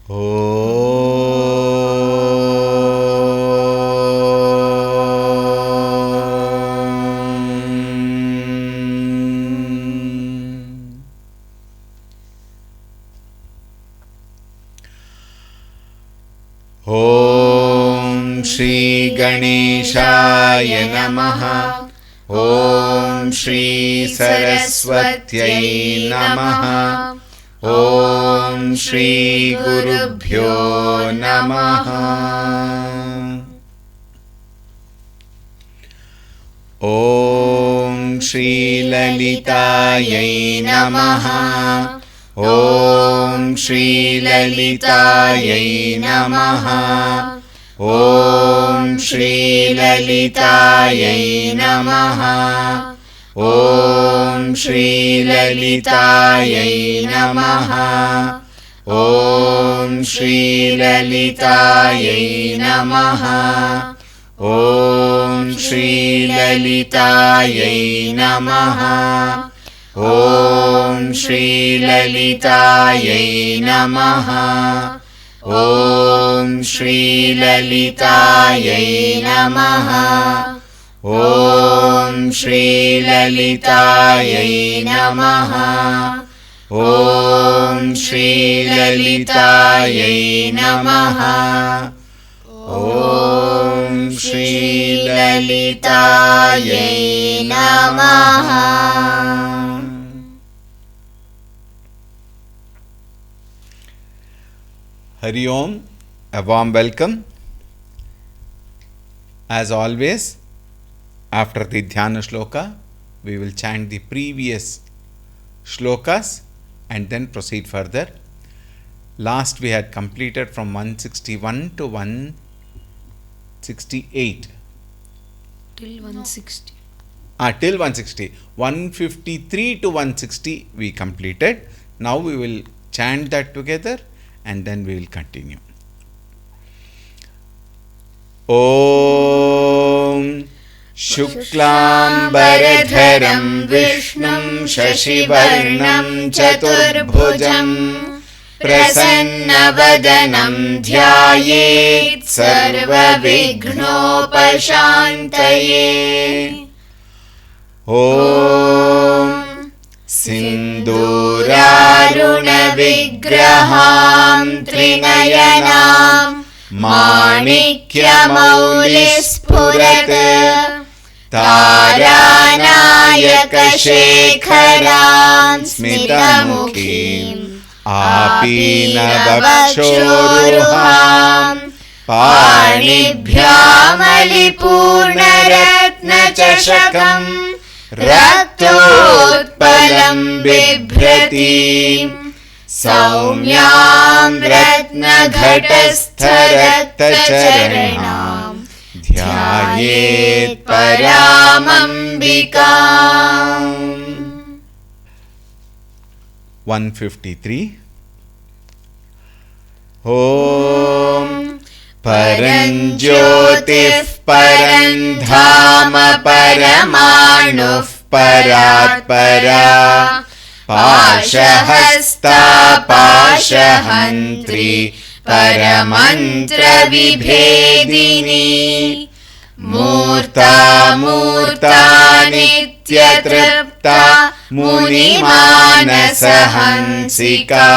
ॐ श्री गणेशाय नमः। ॐ श्री सरस्वत्यै नमः। ॐ श्री गुरुभ्यो नमः। ॐ श्री ललितायै नमः। ॐ श्री ललितायै नमः। ॐ श्री ललितायै नमः। ॐ श्री ललितायै नमः। ॐ श्री ललितायै नमः। ॐ श्री ललितायै नमः। ॐ श्री ललितायै नमः। ॐ श्री ललितायै नमः। ॐ श्री ललितायै नमः। ॐ श्री ललितायै नमः। ॐ श्री ललितायै नमः। Hari Om, a warm welcome. As always, after the Dhyana Shloka, we will chant the previous shlokas and then proceed further. Last we had completed from 161 to 168. Till 160. Till 160. 153 to 160 we completed. Now we will chant that together and then we will continue. Om Shuklambaradharam Vishnum Shashivarnam Chaturbhujam Prasannavadanam Dhyayet Sarvavighnopashantaye. Om Sinduraruna-vigraham Trinayanam Manikya-maulispurat Taranayaka-shekharam Smitamukhim Apinavakshoruham Panibhyamalipurnaratnachashakam Raktotpalam bibhratim Saumyam ratnaghatastharaktacharanam Dhyayet paramambikam. 153. Om Paranjyotif Parandhama Paramanuf Paratpara Pashahasta Pashahantri Paramantra Vibhedini Murta Murta Nityatripta Munimanasa-hansika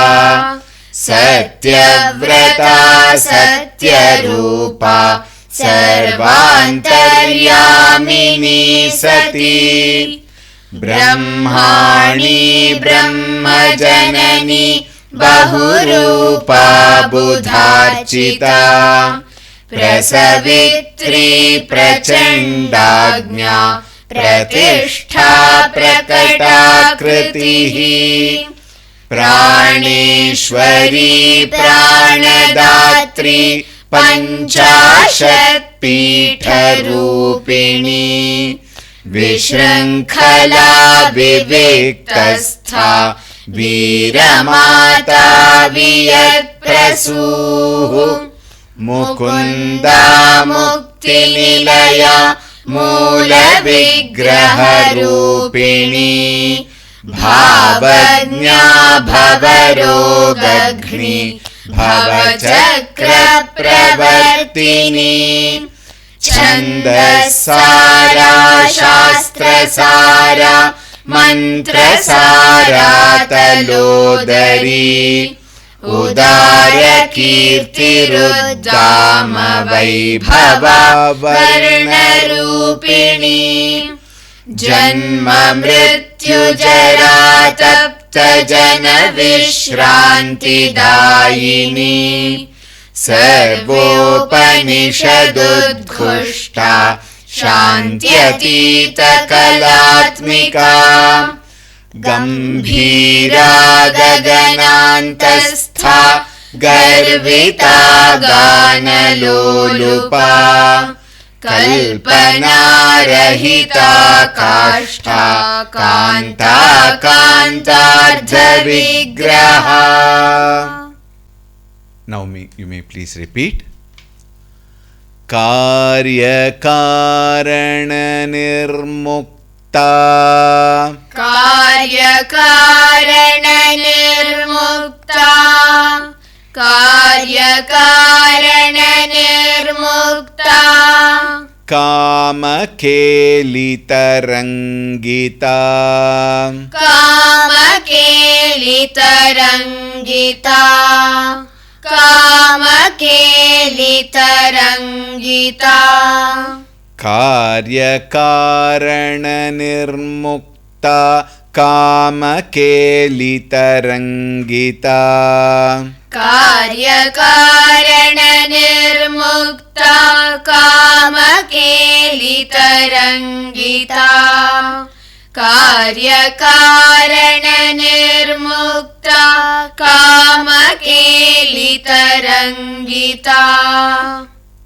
Satyavrata Satyarupa Sarvantaryamini Sati Brahmani Brahmajanani Bahurupa Budharchita Prasavitri Prachandagnya Pratishtha Prakatakritihi Praneshwari Pranadatri Panchashat Pitharupini Vishrankhala Viviktastha Viramata Viyatprasuhu Mukunda Muktinilaya Mula Vigraharupini Bhavajna Bhavarogagni भवचक्रप्रवर्तिनी छन्दस्सारा शास्त्रसारा मन्त्रसारा तलोदरी उदारकीर्तिरुद्दाम Vaibhava वर्णरूपिणी जन्म मृत्युजरा तप्त जन विश्रान्तिदायिनी सर्वोपनिषदुद्घुष्टा शान्त्यतीत कलात्मिका गम्भीरा गगनान्तस्था गर्विता गानलोलुपा कल्पनारहिता काष्ठा कान्ता कान्तार्धविग्रहा. Now you may please repeat. कार्यकारणनिर्मुक्ता कार्यकारणनिर्मुक्ता कार्यकारणनिर्मुक्ता कामकेलितरङ्गिता कामकेलितरङ्गिता कामकेलितरङ्गिता कार्यकारणनिर्मुक्ता कामकेलितरङ्गिता कार्यकारणनिर्मुक्ता कामकेलितरङ्गिता कार्यकारणनिर्मुक्ता कामकेलितरङ्गिता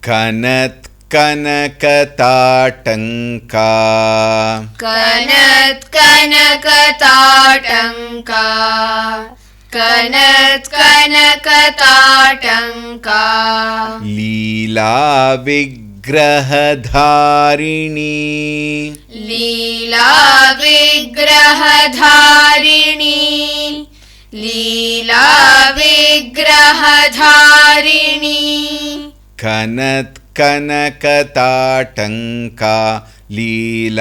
कनत्कनकताटङ्का कनत्कनकताटङ्का कनत्कनकताटङ्का लीलाविग्रहधारिणी लीलाविग्रहधारिणी लीलाविग्रहधारिणी कनत्कनकताटङ्का लीलाविग्रहधारिणी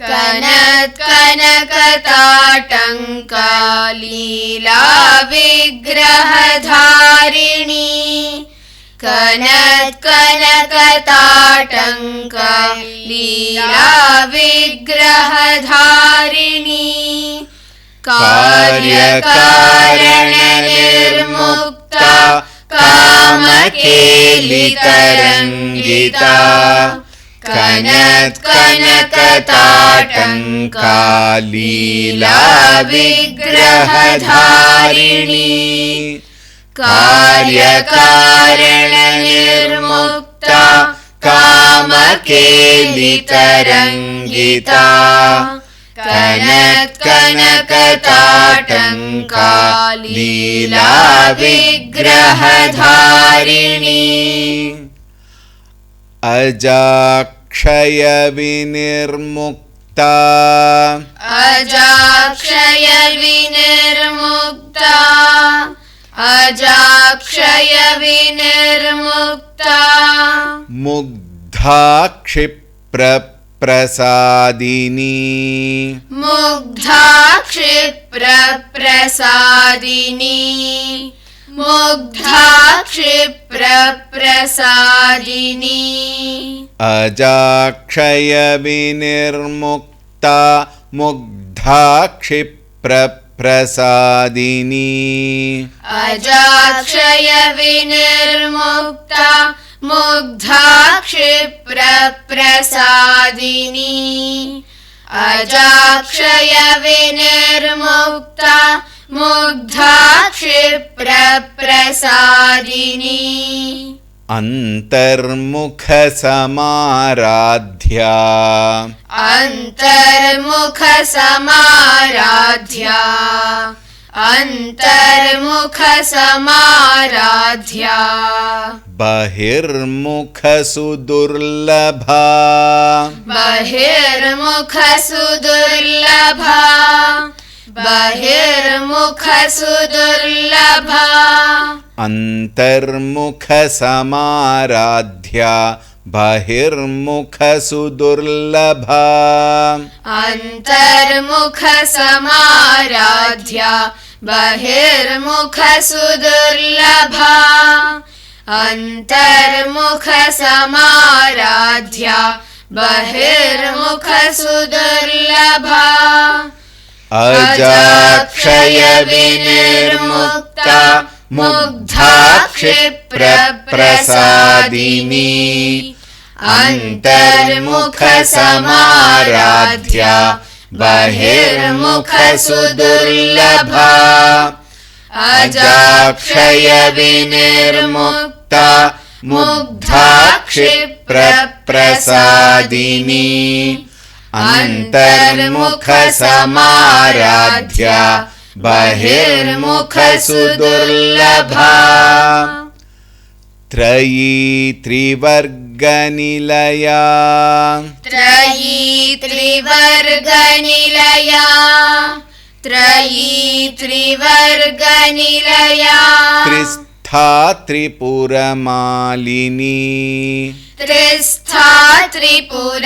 कनत्कनकताटङ्का लीलाविग्रहधारिणी कनत्कनकताटङ्का लीलाविग्रहधारिणी कार्यकारणनिर्मुक्ता कामकेलितरङ्गिता कनत्कनकताटङ्का लीलाविग्रहधारिणी कार्यकारणनिर्मुक्ता कामकेलितरङ्गिता कनत्कनकताटङ्का लीलाविग्रहधारिणी अजाक्षयविनिर्मुक्ता अजाक्षयविनिर्मुक्ता अजाक्षयविनिर्मुक्ता मुग्धाक्षिप्रप्रसादिनी मुग्धाक्षिप्रप्रसादिनी मुग्धाक्षिप्रप्रसादिनी अजाक्षयविनिर्मुक्ता मुग्धाक्षिप्रप्रसादिनी अजाक्षयविनिर्मुक्ता मुग्धाक्षिप्रप्रसादिनी अजाक्षयविनिर्मुक्ता मुग्धाक्षिप्रप्रसादिनी अन्तर्मुखसमाराध्या अन्तर्मुखसमाराध्या अन्तर्मुखसमाराध्या बहिर्मुखसुदुर्लभा बहिर्मुखसुदुर्लभा बहिर्मुखसुदुर्लभा अन्तर्मुखसमाराध्या बहिर्मुखसुदुर्लभा अन्तर्मुखसमाराध्या बहिर्मुखसुदुर्लभा अन्तर्मुखसमाराध्या बहिर्मुखसुदुर्लभा अजाक्षयविनिर्मुक्ता मुग्धा क्षिप्रप्रसादिनी अन्तर्मुखसमाराध्या बहिर्मुखसुदुर्लभा अजाक्षयविनिर्मुक्ता मुग्धा क्षिप्रप्रसादिनी अन्तर्मुखसमाराध्या बहिर्मुखसुदुर्लभा त्रयी त्रिवर्गनिलया त्रयी त्रिवर्गनिलया त्रयी त्रिवर्गनिलया त्रिस्था त्रिपुरमालिनी त्रिस्था त्रिपुरमालिनी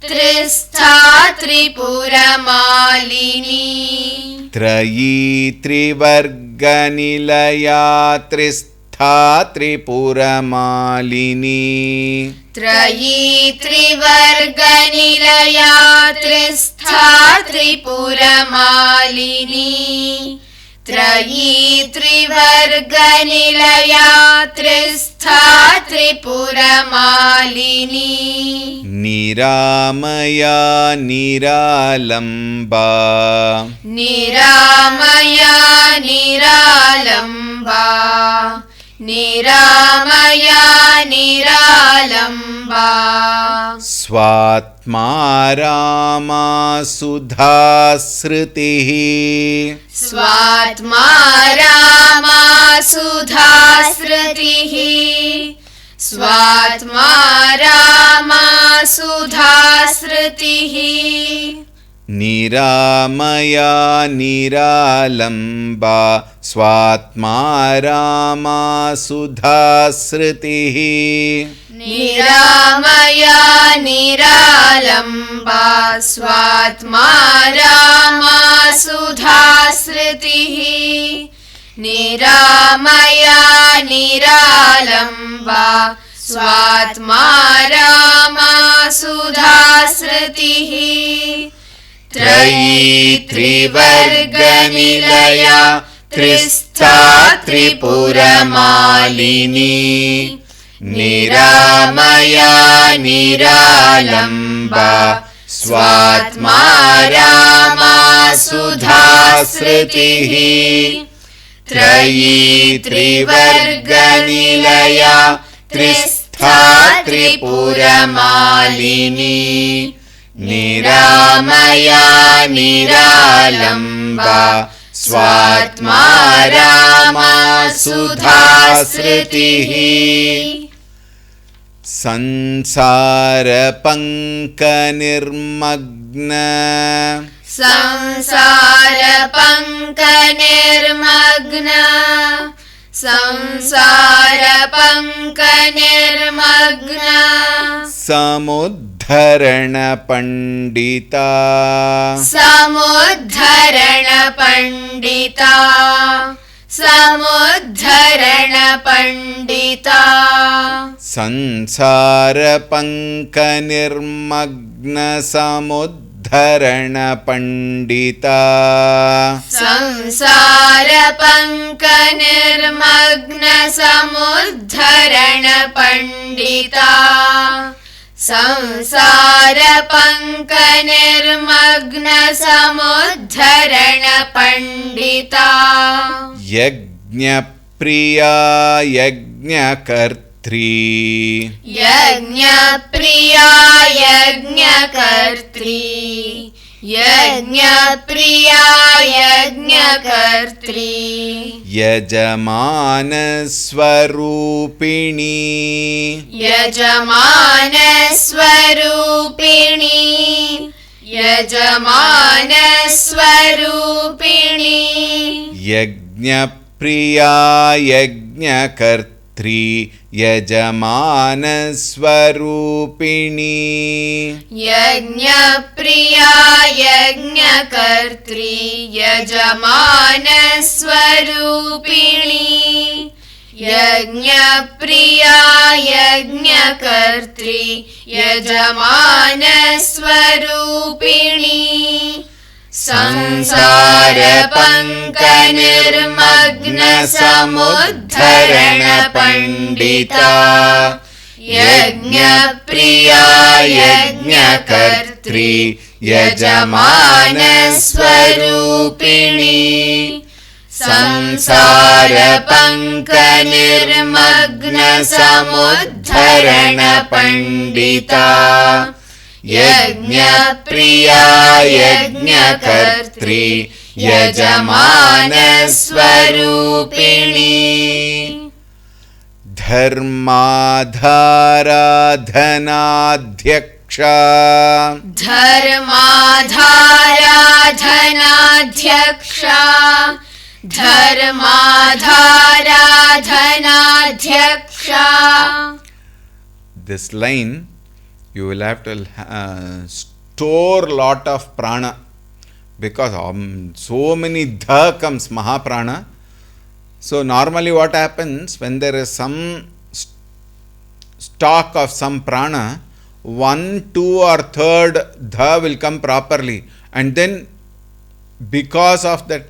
त्रिस्था त्रिपुरमालिनी त्रयी त्रिवर्गनिलया त्रिस्था त्रिपुरमालिनी त्रयी त्रिवर्गनिलया त्रिस्था त्रिपुरमालिनी त्रयी त्रिवर्गनिलया त्रिस्था त्रिपुरमालिनी निरामया निरालम्बा निरामया निरालम्बा निरामया निरालम्बा स्वात्मा रामा सुधा श्रुतिः स्वात्मा रामा सुधा श्रुतिः स्वात्मा रामा सुधा श्रुतिः निरामया निरालम्बा स्वात्मा रामा सुधा श्रुतिः निरामया निरालम्बा स्वात्मा रामा सुधा श्रुतिः निरामया निरालम्बा स्वात्मा रामा सुधा श्रुतिः त्रयी त्रिवर्गनिलया त्रिस्था त्रिपुरमालिनी निरामया निरालम्बा स्वात्मा रामा सुधा श्रुतिः त्रयी त्रिवर्गनिलया त्रिस्था त्रिपुरमालिनी निरामया निरालम्बा स्वात्मा रामा सुधा श्रुतिः संसारपङ्कनिर्मग्न संसारपङ्कनिर्मग्न संसारपङ्कनिर्मग्न समुद्धरणपण्डिता समुद्धरणपण्डिता समुद्धरणपण्डिता संसारपङ्कनिर्मग्न समुद्धरणपण्डिता संसारपङ्कनिर्मग्न समुद्धरणपण्डिता संसारपङ्कनिर्मग्न समुद्धरणपण्डिता यज्ञप्रिया यज्ञकर्त्री यज्ञप्रिया यज्ञकर्त्री यज्ञप्रिया यज्ञकर्त्री यजमानस्वरूपिणी यजमानस्वरूपिणी यजमानस्वरूपिणी यज्ञप्रिया यज्ञकर्त्री यजमानस्वरूपिणी यज्ञप्रिया यज्ञकर्त्री यजमानस्वरूपिणी यज्ञप्रिया यज्ञकर्त्री यजमानस्वरूपिणी संसारपङ्कनिर्मग्नसमुद्धरणपण्डिता यज्ञप्रिया यज्ञकर्त्री यजमानस्वरूपिणी संसारपङ्कनिर्मग्नसमुद्धरणपण्डिता यज्ञप्रिया यज्ञकर्त्री यजमानस्वरूपिणी धर्माधाराधनाध्यक्षा धर्माधाराधनाध्यक्षा धर्माधाराधनाध्यक्षा. This line you will have to store lot of prana, because so many dha comes mahaprana. So normally what happens when there is some stock of some prana, 1, 2 or 3rd dha will come properly, and then because of that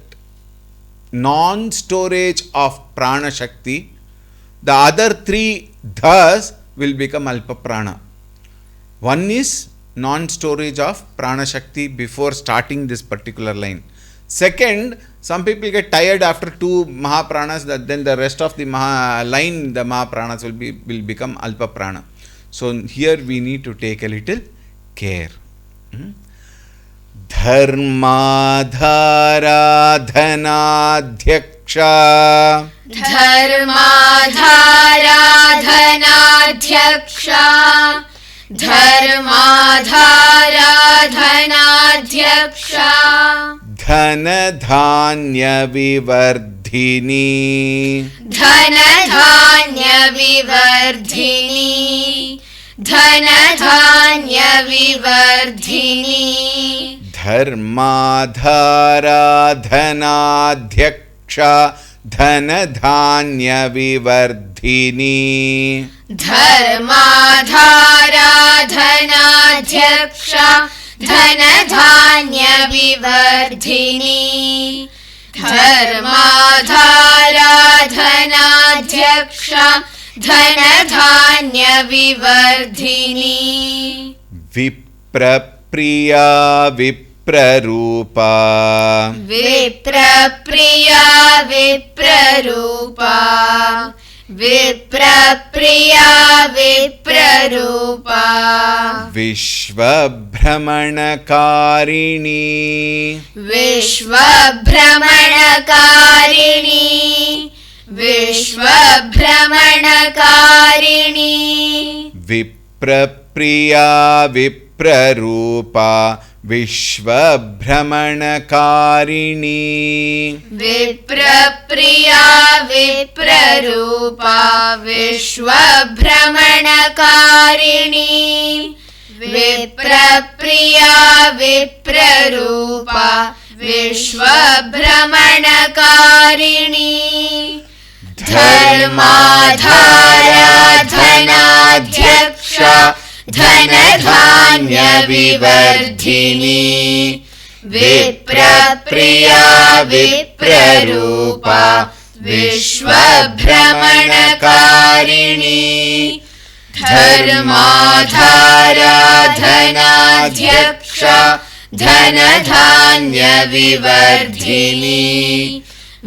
non-storage of prana shakti, the other 3 dhas will become alpa prana. One is non-storage of prana shakti before starting this particular line. Second, some people get tired after 2 mahapranas, that then the rest of the line, the mahapranas will become alpa prana. So here we need to take a little care. धर्माधाराधनाध्यक्षा धर्माधाराधनाध्यक्षा धर्माधाराधनाध्यक्षा धनधान्यविवर्धिनी धनधान्यविवर्धिनी धनधान्यविवर्धिनी धर्माधाराधनाध्यक्षा धनधान्यविवर्धिनी धर्माधाराधनाध्यक्षा धनधान्यविवर्धिनी धर्माधाराधनाध्यक्षा धनधान्यविवर्धिनी विप्रप्रिया विप्ररूपा विप्रप्रिया विप्ररूपा विप्रप्रिया विप्ररूपा विश्वभ्रमणकारिणी विश्वभ्रमणकारिणी विश्वभ्रमणकारिणी विप्रप्रिया विप्ररूपा विश्वभ्रमणकारिणी विप्रप्रिया विप्ररूपा विश्वभ्रमणकारिणी विप्रप्रिया विप्ररूपा विश्वभ्रमणकारिणी धर्माधाराधनाध्यक्षा धनधान्यविवर्धिनी विप्रप्रिया विप्ररूपा विश्वभ्रमणकारिणी धर्माधाराधनाध्यक्षा धनधान्यविवर्धिनी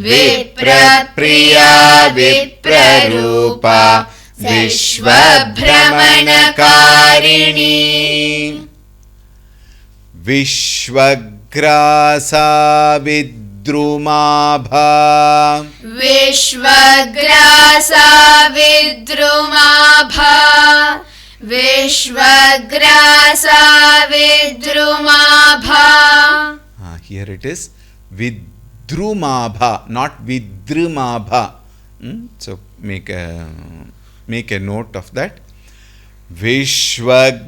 विप्रप्रिया विप्ररूपा विश्वभ्रमणकारिणी विश्वग्रासा विद्रुमाभा विश्वग्रासा विद्रुमाभा विश्वग्रासा विद्रुमाभा Here it is Vidrumabha, not Vidrumabha. So make a note of that. Vishwagrasa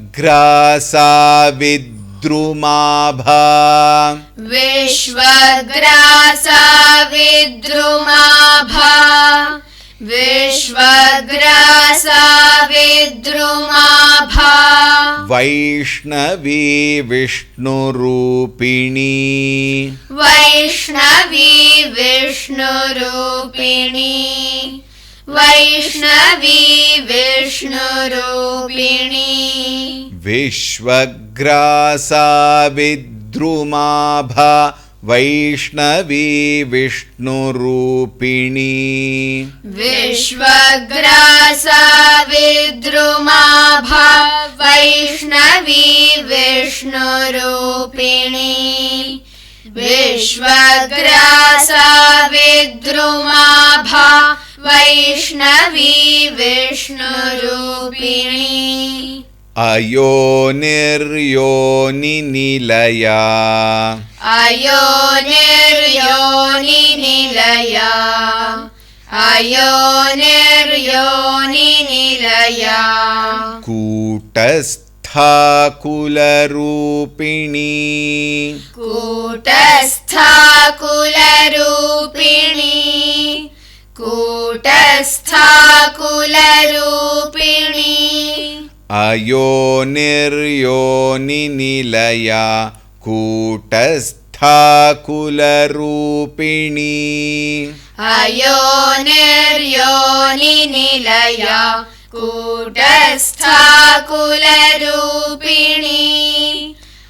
Vidrumabha. Vishwagrasa Vidrumabha. Vishwagrasa Vidrumabha. Vaishnavi Vishnurupini. Vaishnavi Vishnurupini. Vaishnavi Vishnurupini. Vishwagrasa Vidrumabha. Vaishnavi Vishnurupini. Vishwagrasa Vidrumabha. Vaishnavi Vishnurupini. Vishwagrasa Vidrumabha. Vaishnavi Vishnurupini. Ayoneryoni Nilaya. Ayoneryoni Nilaya. Ayoneryoni Nilaya. Kutastha Kularupini. Kutastha Kularupini. Kutastha Kularupini. Ayoneryoni Nilaya. Kutastha Kularupini. Ayoneryoni Nilaya. Kutastha Kularupini.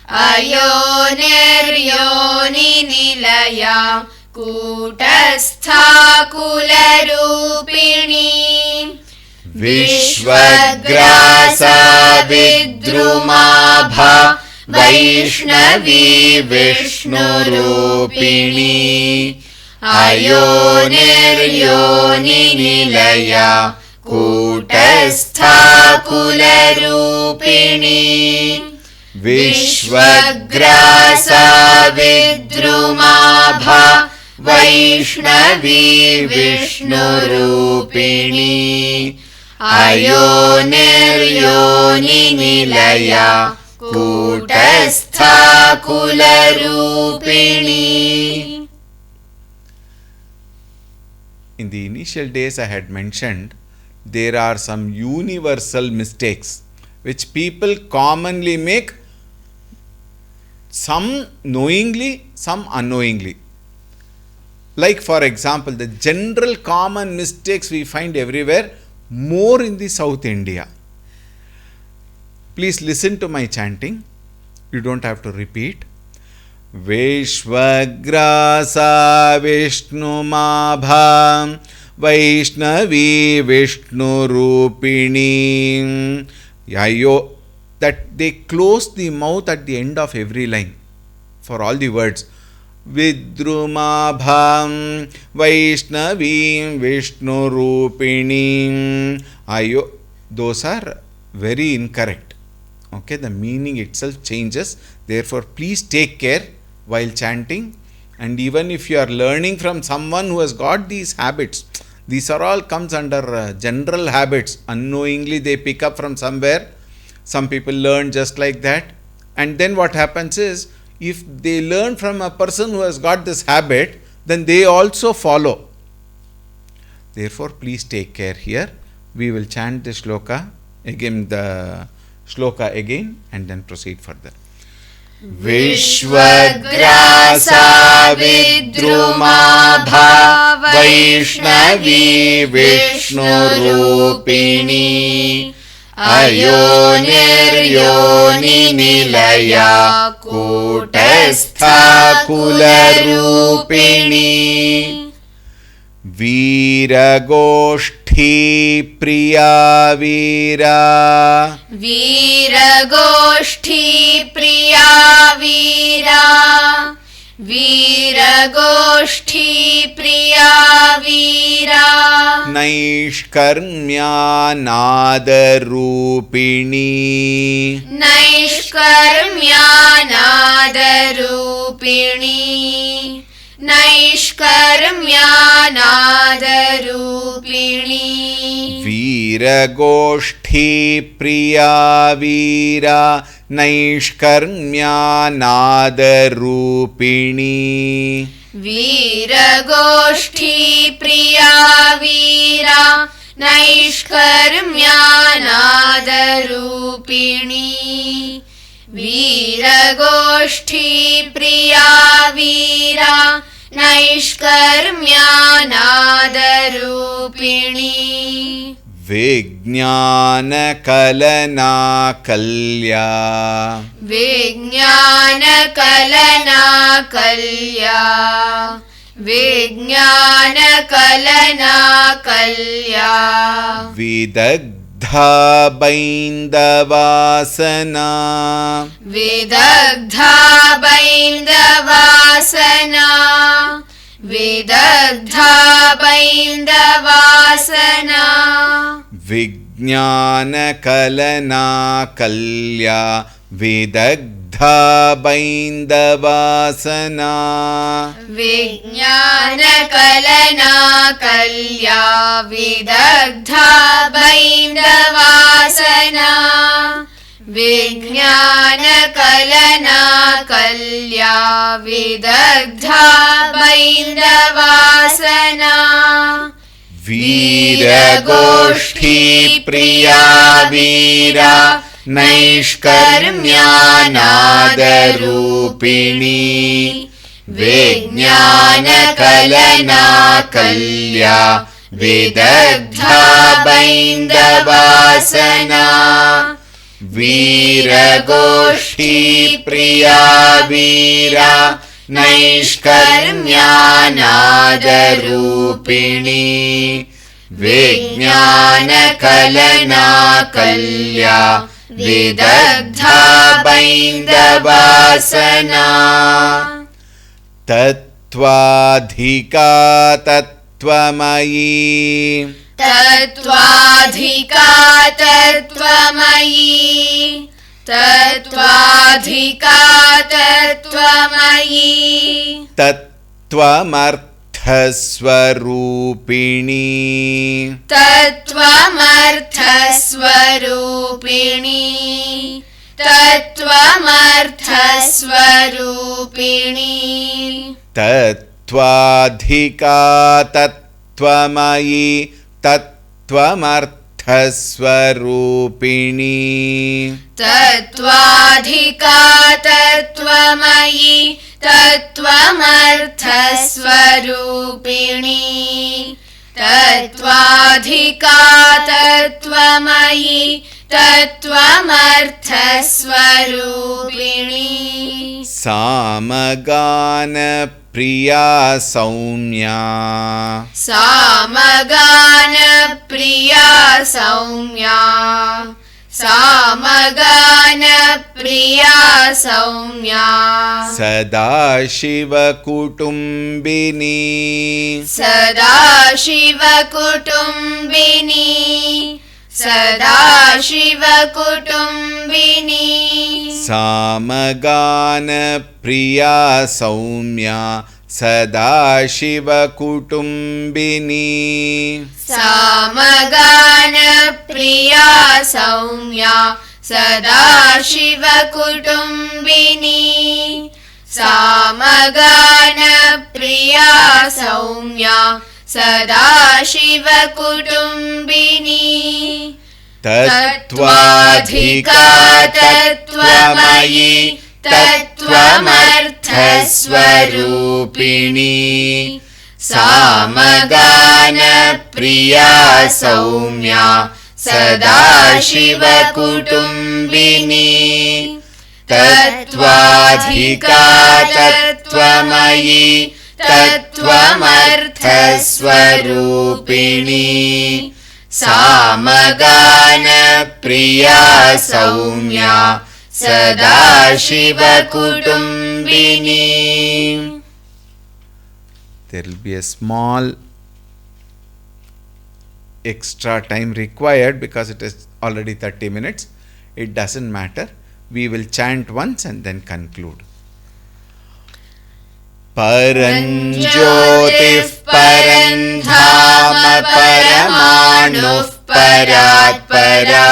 Ayoneryoni Nilaya. Kutastha Kularupini. Vishwagrasa Vidrumabha. Vaishnavi Vishnurupini. Ayoneryoni Nilaya. Kutastha Kularupini. Vishwagrasa Vidrumabha. Vaishnavi Vishnurupini. Ayoneryoni Nilaya. Kutastha Kularupini. In the initial days I had mentioned there are some universal mistakes which people commonly make, some knowingly, some unknowingly. Like for example, the general common mistakes we find everywhere, more in the South India. Please listen to my chanting. You don't have to repeat. Vishwagrasa Vishnumabha. Vaishnavi Vishnurupini. Yayo. That they close the mouth at the end of every line for all the words. Vidrumabham Vaishnavi Vishnurupini. Ayo. Those are very incorrect. Okay, the meaning itself changes. Therefore, please take care while chanting. And even if you are learning from someone who has got these habits, these are all comes under general habits. Unknowingly they pick up from somewhere. Some people learn just like that. And then what happens is, if they learn from a person who has got this habit, then they also follow. Therefore, please take care here. We will chant the shloka again, the shloka again, and then proceed further. Vishwagrasa Vidrumabha. Vaishnavi Vishnurupini. Ayoneryoni Nilaya. Kutastha Kularupini. Veeragoshthi Priya Veera. Veeragoshthi Priya Veera. Veeragoshthi Priya Veera. Naishkarmya Nadarupini. Naishkarmya Nadarupini. नैष्कर्म्यानादरूपिणी वीरगोष्ठी प्रिया वीरा नैष्कर्म्यानादरूपिणी वीरगोष्ठी प्रिया वीरा नैष्कर्म्यानादरूपिणी वीरगोष्ठी प्रिया वीरा नैष्कर्म्यानादरूपिणी विज्ञानकलना कल्या विज्ञानकलना कल्या विज्ञानकलना कल्या विदग्धा बैन्दवासना विदग्धा बैन्दवासना विदग्धा बैन्दवासना विज्ञानकलना कल्या विदग्धा बैन्दवासना विज्ञानकलना कल्या विदग्धा बैन्दवासना विज्ञानकलना कल्या विदग्धा बैन्दवासना वीरगोष्ठी प्रिया वीरा नैष्कर्म्यानादरूपिणी विज्ञानकलना कल्या विदग्धा बैन्दवासना वीरगोष्ठी प्रिया वीरा नैष्कर्म्यानादरूपिणी विज्ञानकलना कल्या विदग्धा बैन्दवासना तत्त्वाधिका तत्त्वमयी तत्त्वाधिका तत्त्वमयी तत्त्वाधिका तत्त्वमयी तत्त्वमर्थस्वरूपिणी तत्त्वमर्थस्वरूपिणी तत्त्वमर्थस्वरूपिणी तत्त्वाधिका तत्त्वमयी तत्त्वमर्थस्वरूपिणी तत्त्वाधिका तत्त्वमयी तत्त्वमर्थस्वरूपिणी तत्त्वाधिका तत्त्वमयी तत्त्वमर्थस्वरूपिणी सामगानप्रिया सौम्या सामगानप्रिया सौम्या सामगानप्रिया सौम्या सदाशिवकुटुम्बिनी सदाशिवकुटुम्बिनी सदाशिवकुटुम्बिनी सामगानप्रिया सौम्या सदाशिवकुटुम्बिनी सामगानप्रिया सौम्या सदाशिवकुटुम्बिनी सामगानप्रिया सौम्या सदाशिवकुटुम्बिनी तत्त्वाधिका तत्त्वमयी तत्त्वमर्थस्वरूपिणी सामगानप्रिया सौम्या सदाशिवकुटुम्बिनी तत्त्वाधिका तत्त्वमयी तत्त्वमर्थस्वरूपिणी सामगानप्रिया सौम्या सदाशिवकुटुम्बिनी. There will be a small extra time required because it is already 30 minutes. It doesn't matter. We will chant once and then conclude. परञ्ज्योतिः परन्धाम परमाणुः परात्परा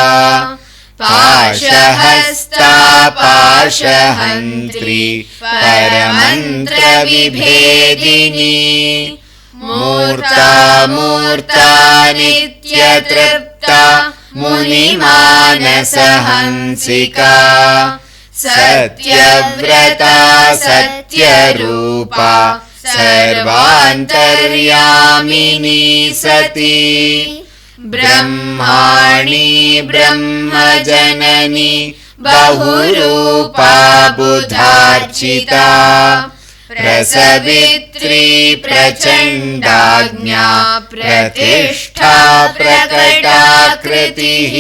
पाशहस्ता पाशहन्त्री परमन्त्रविभेदिनी मूर्ता मूर्ता नित्यतृप्ता मुनिमानसहंसिका सत्यव्रता सत्यरूपा सर्वान्तर्यामिनी सती ब्रह्माणी ब्रह्मजननी बहुरूपा बुधार्चिता प्रसवित्री प्रचण्डाज्ञा प्रतिष्ठा प्रकटाकृतिः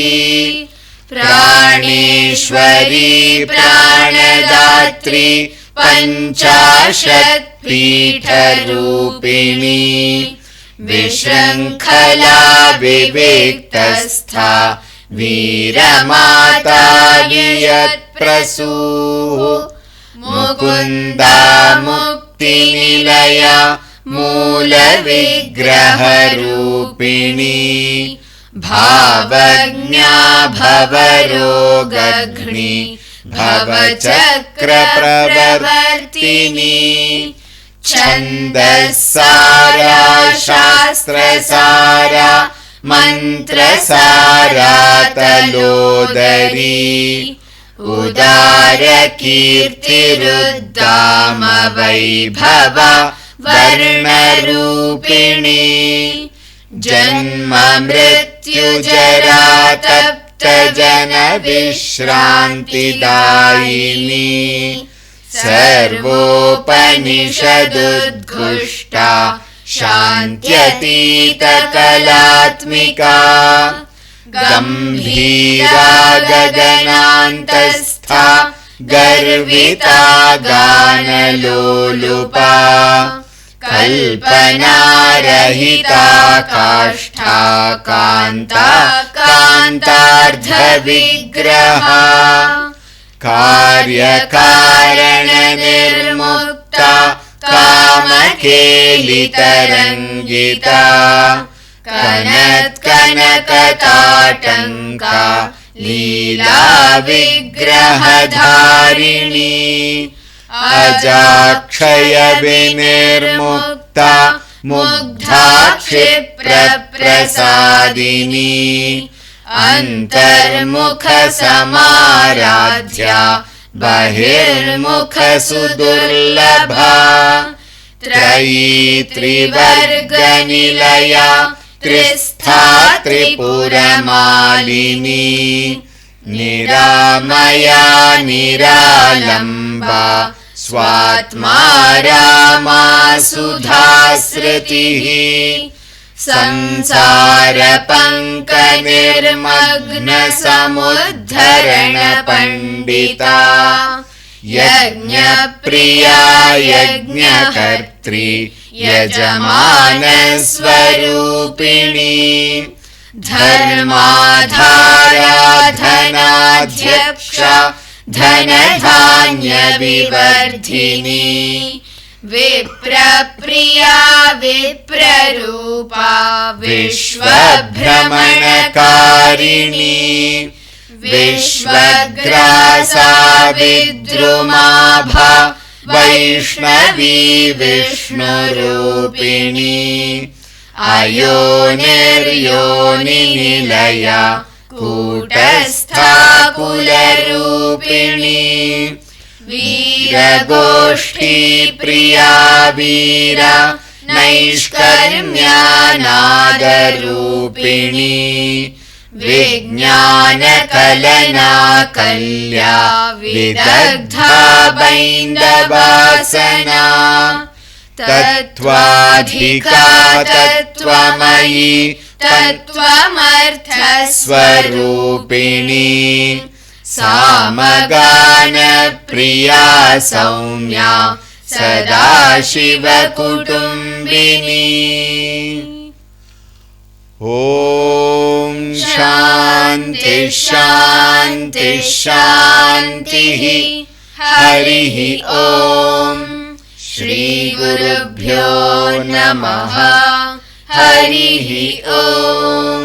प्राणेश्वरी प्राणदात्री पञ्चाशत्पीठरूपिणी विशृङ्खला विविक्तस्था वीरमाता वियत्प्रसूः मुकुन्दा मुक्तिनिलया मूलविग्रहरूपिणी भावज्ञा भवरोगघ्नी भवचक्रप्रवर्तिनी छन्दस्सारा शास्त्रसारा मन्त्रसारा तलोदरी उदारकीर्तिरुद्दाम वैभवा वर्णरूपिणी जन्म मृत्युजरा तप्तजनविश्रान्तिदायिनी सर्वोपनिषदुद्घुष्टा शान्त्यतीतकलात्मिका गम्भीरा गगनान्तस्था गर्विता गानलोलुपा कल्पनारहिता काष्ठा कान्ता कान्तार्धविग्रहा कार्यकारणनिर्मुक्ता कामकेलितरङ्गिता कनत्कनकताटङ्का लीला विग्रहधारिणी अजाक्षय विनिर्मुक्ता मुग्धा क्षिप्रप्रसादिनी अन्तर्मुख समाराध्या बहिर्मुख सुदुर्लभा त्रयी त्रिवर्गनिलया त्रिस्था त्रिपुरमालिनी निरामया निरालम्बा स्वात्मा रामा सुधाश्रुतिः संसारपङ्कनिर्मग्नसमुद्धरणपण्डिता यज्ञप्रिया यज्ञकर्त्री यजमानस्वरूपिणी धर्माधाराधनाध्यक्षा धनधान्यविवर्धिनी विप्रप्रिया विप्ररूपा विश्वभ्रमणकारिणी विश्वग्रासा विद्रुमाभा वैष्णवी विष्णुरूपिणी अयोनिर्योनिनिलया कूटस्था कुलरूपिणी वीरगोष्ठी प्रिया वीरा नैष्कर्म्यानादरूपिणी विज्ञानकलना कल्या विदग्धा बैन्दवासना तत्त्वाधिका तत्त्वमयी तत्त्वमर्थस्वरूपिणी सामगानप्रिया सौम्या सदाशिवकुटुम्बिनी ॐ शान्ति शान्ति शान्तिः हरिः ॐ श्री श्रीगुरुभ्यो नमः हरिः ॐ